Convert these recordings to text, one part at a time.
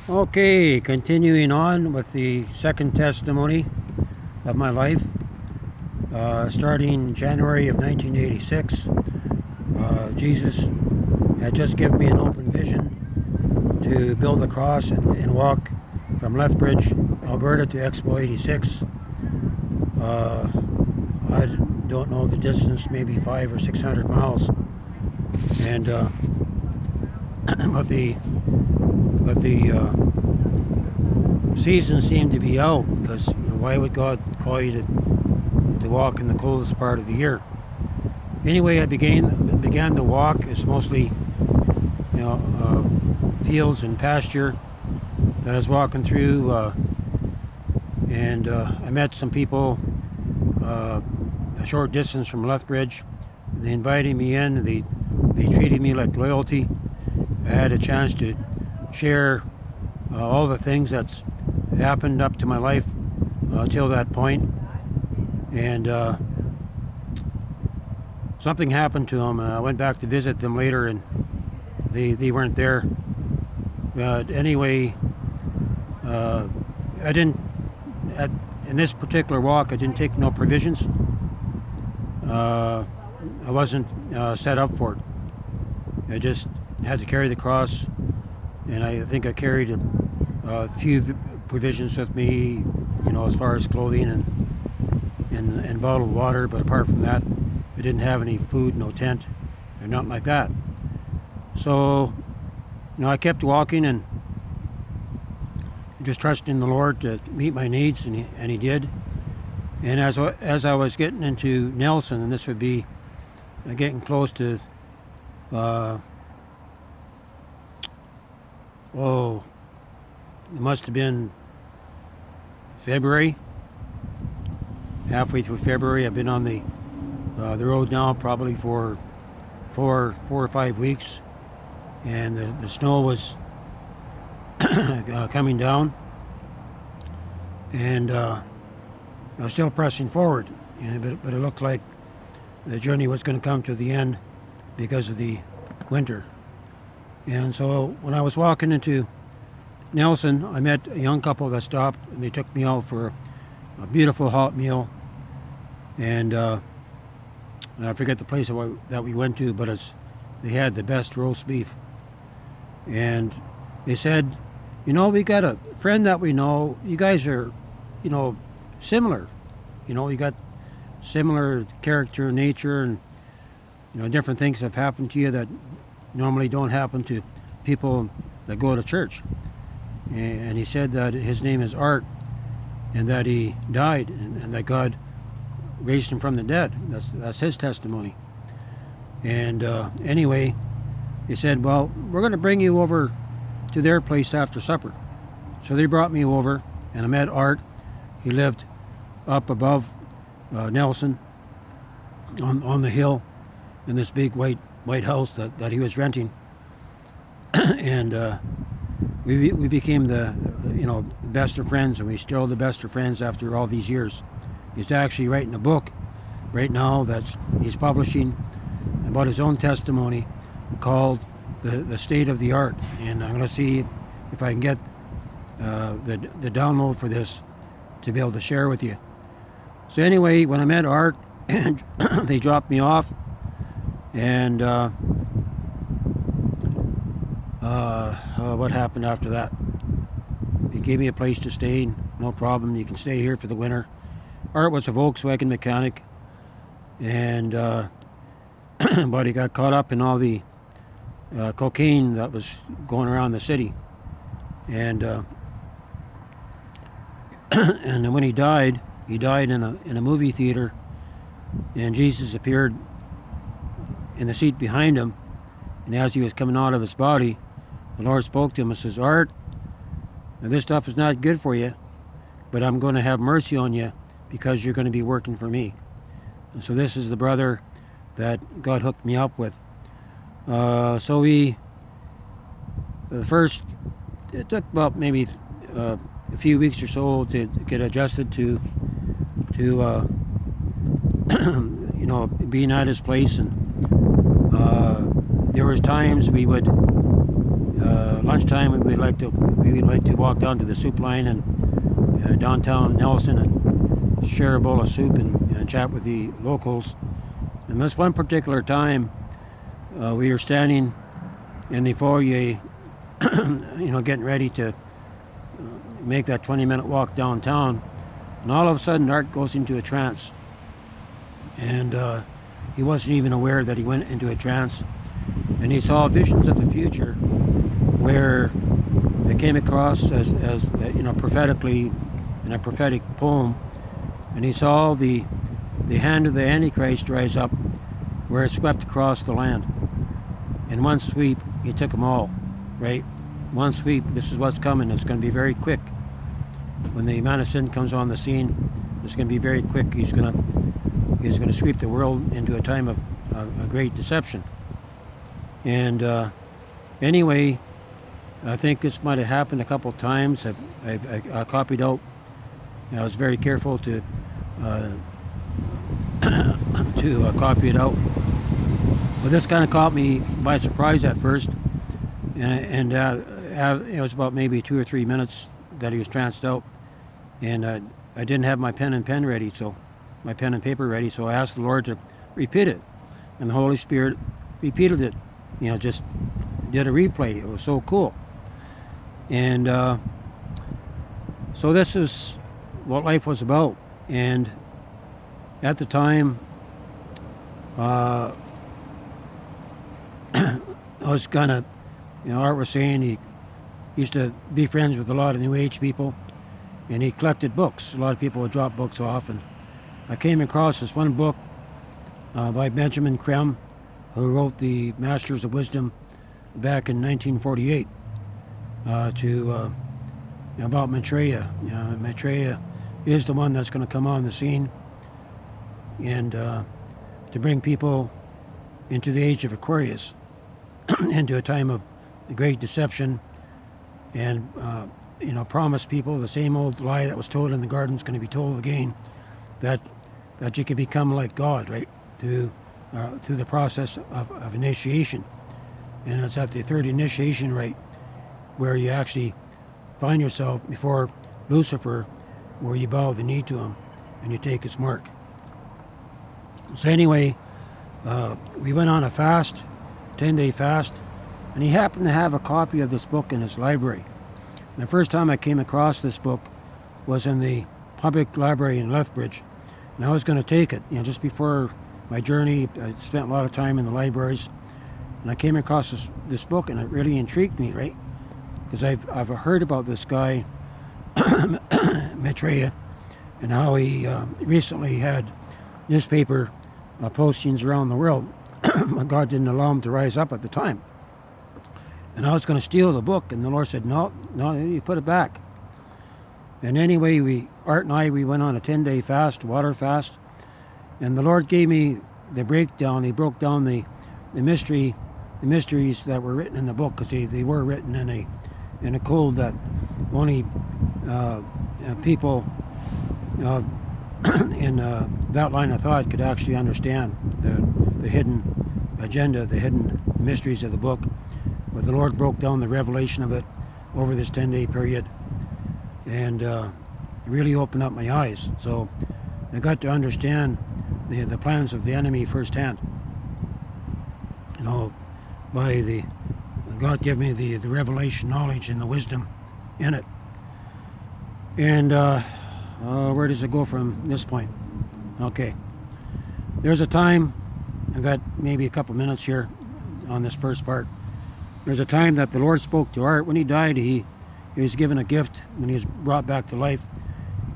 Okay, continuing on with the second testimony of my life. Starting January of 1986, Jesus had just given me an open vision to build a cross and walk from Lethbridge, Alberta to Expo 86. I don't know the distance, maybe 500 or 600 miles. And but the season seemed to be out, because why would God call you to walk in the coldest part of the year? Anyway, I began to walk. It's mostly fields and pasture that I was walking through, and I met some people a short distance from Lethbridge. They invited me in. They treated me like loyalty. I had a chance to share all the things that's happened up to my life till that point. And something happened to them. I went back to visit them later, and they weren't there. But anyway, I didn't, in this particular walk, I didn't take no provisions. I wasn't set up for it. I just had to carry the cross, and I think I carried a few provisions with me, as far as clothing and bottled water. But apart from that, I didn't have any food, no tent, or nothing like that. So, I kept walking and just trusting the Lord to meet my needs, and He did. And as I was getting into Nelson, and this would be getting close to, it must have been February, halfway through February. I've been on the road now probably for four or 5 weeks, and the snow was coming down, and I was still pressing forward, but it looked like the journey was going to come to the end because of the winter. And so when I was walking into Nelson, I met a young couple that stopped, and they took me out for a beautiful hot meal. And I forget the place that we went to, but they had the best roast beef. And they said, we got a friend that we know. You guys are, similar. You got similar character, nature, and different things have happened to you that normally don't happen to people that go to church. And he said that his name is Art, and that he died, and that God raised him from the dead. That's his testimony. And anyway, he said, well, we're going to bring you over to their place after supper. So they brought me over, and I met Art. He lived up above Nelson on the hill in this big white house that he was renting. And we became the best of friends, and we still the best of friends after all these years. He's actually writing a book right now that he's publishing about his own testimony called the State of the Art, and I'm going to see if I can get the download for this to be able to share with you. So anyway, when I met Art, they dropped me off, and what happened after that? He gave me a place to stay. No problem, you can stay here for the winter. Art was a Volkswagen mechanic, and but he got caught up in all the cocaine that was going around the city, and and when he died in a movie theater, and Jesus appeared in the seat behind him, and as he was coming out of his body, the Lord spoke to him and says, Art, now this stuff is not good for you, but I'm going to have mercy on you because you're going to be working for me. And so this is the brother that God hooked me up with. So it took about maybe a few weeks or so to get adjusted to being at his place. And there was times we would lunchtime we would like to walk down to the soup line and downtown Nelson and share a bowl of soup and chat with the locals. And this one particular time, we were standing in the foyer, getting ready to make that 20-minute walk downtown, and all of a sudden Art goes into a trance, and he wasn't even aware that he went into a trance, and he saw visions of the future where it came across as prophetically in a prophetic poem, and he saw the hand of the Antichrist rise up where it swept across the land. In one sweep, he took them all, right? One sweep, this is what's coming. It's going to be very quick. When the man of sin comes on the scene, it's going to be very quick. He's going to sweep the world into a time of a great deception. And anyway, I think this might have happened a couple of times. I copied out. I was very careful to copy it out. But this kind of caught me by surprise at first, and it was about maybe 2 or 3 minutes that he was tranced out, and I didn't have my pen and paper ready, so I asked the Lord to repeat it, and the Holy Spirit repeated it, just did a replay. It was so cool. And so this is what life was about. And at the time, I was kind of, Art was saying he used to be friends with a lot of New Age people, and he collected books. A lot of people would drop books off, and I came across this one book by Benjamin Creme, who wrote the Masters of Wisdom back in 1948 about Maitreya. Maitreya is the one that's going to come on the scene and to bring people into the age of Aquarius, into a time of great deception, and promise people the same old lie that was told in the garden is going to be told again, that you can become like God, right, through the process of initiation. And it's at the third initiation rite where you actually find yourself before Lucifer, where you bow the knee to him and you take his mark. So anyway, we went on a fast, 10-day fast, and he happened to have a copy of this book in his library. And the first time I came across this book was in the public library in Lethbridge, and I was going to take it. Just before my journey, I spent a lot of time in the libraries, and I came across this book, and it really intrigued me, right? Because I've heard about this guy, Maitreya, and how he recently had newspaper postings around the world. God didn't allow him to rise up at the time. And I was going to steal the book, and the Lord said, no, you put it back. And anyway, Art and I went on a 10-day fast, water fast, and the Lord gave me the breakdown. He broke down the mysteries that were written in the book, because they were written in a code that only people in that line of thought could actually understand the hidden agenda, the hidden mysteries of the book. But the Lord broke down the revelation of it over this 10-day period, and it really opened up my eyes. So I got to understand the plans of the enemy firsthand. By God gave me the revelation knowledge and the wisdom in it. And where does it go from this point? Okay. There's a time, I got maybe a couple minutes here on this first part. There's a time that the Lord spoke to Art. When he died, he was given a gift when he was brought back to life.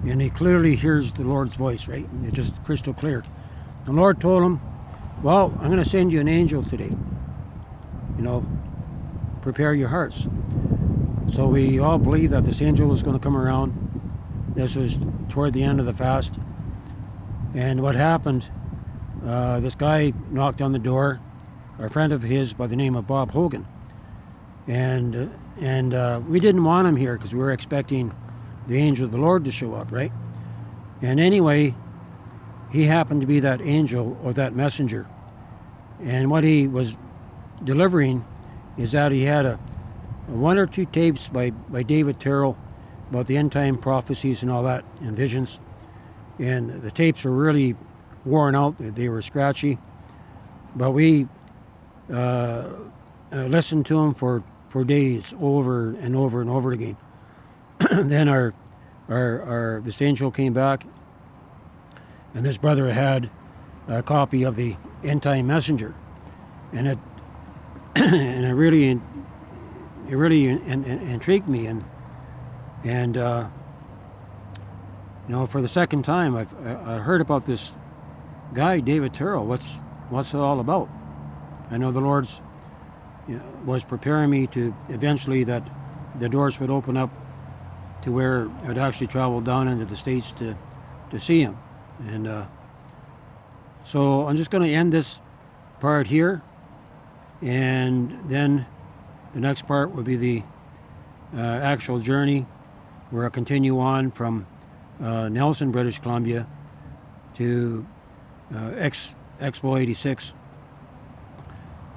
And he clearly hears the Lord's voice, right? It's just crystal clear. The Lord told him, well, I'm going to send you an angel today. Prepare your hearts. So we all believed that this angel was going to come around. This was toward the end of the fast. And what happened, this guy knocked on the door, a friend of his by the name of Bob Hogan. And we didn't want him here because we were expecting the angel of the Lord to show up, right? And anyway, he happened to be that angel or that messenger. And what he was delivering is that he had one or two tapes by David Terrell about the end time prophecies and all that, and visions. And the tapes were really worn out. They were scratchy. But we listened to them for days, over and over and over again. Then this angel came back, and this brother had a copy of the End Time Messenger, and it really intrigued me, and for the second time I heard about this guy David Terrell. What's it all about? I know the Lord's was preparing me to eventually that the doors would open up to where I'd actually travel down into the States to see him. And so I'm just going to end this part here, and then the next part will be the actual journey, where I continue on from Nelson, British Columbia to Expo 86.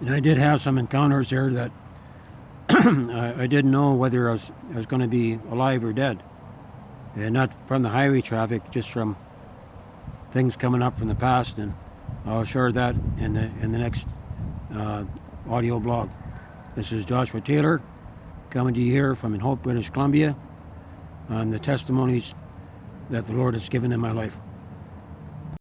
And I did have some encounters there that I didn't know whether I was going to be alive or dead. And not from the highway traffic, just from things coming up from the past. And I'll share that in the next audio blog. This is Joshua Taylor, coming to you here from Hope, British Columbia, on the testimonies that the Lord has given in my life.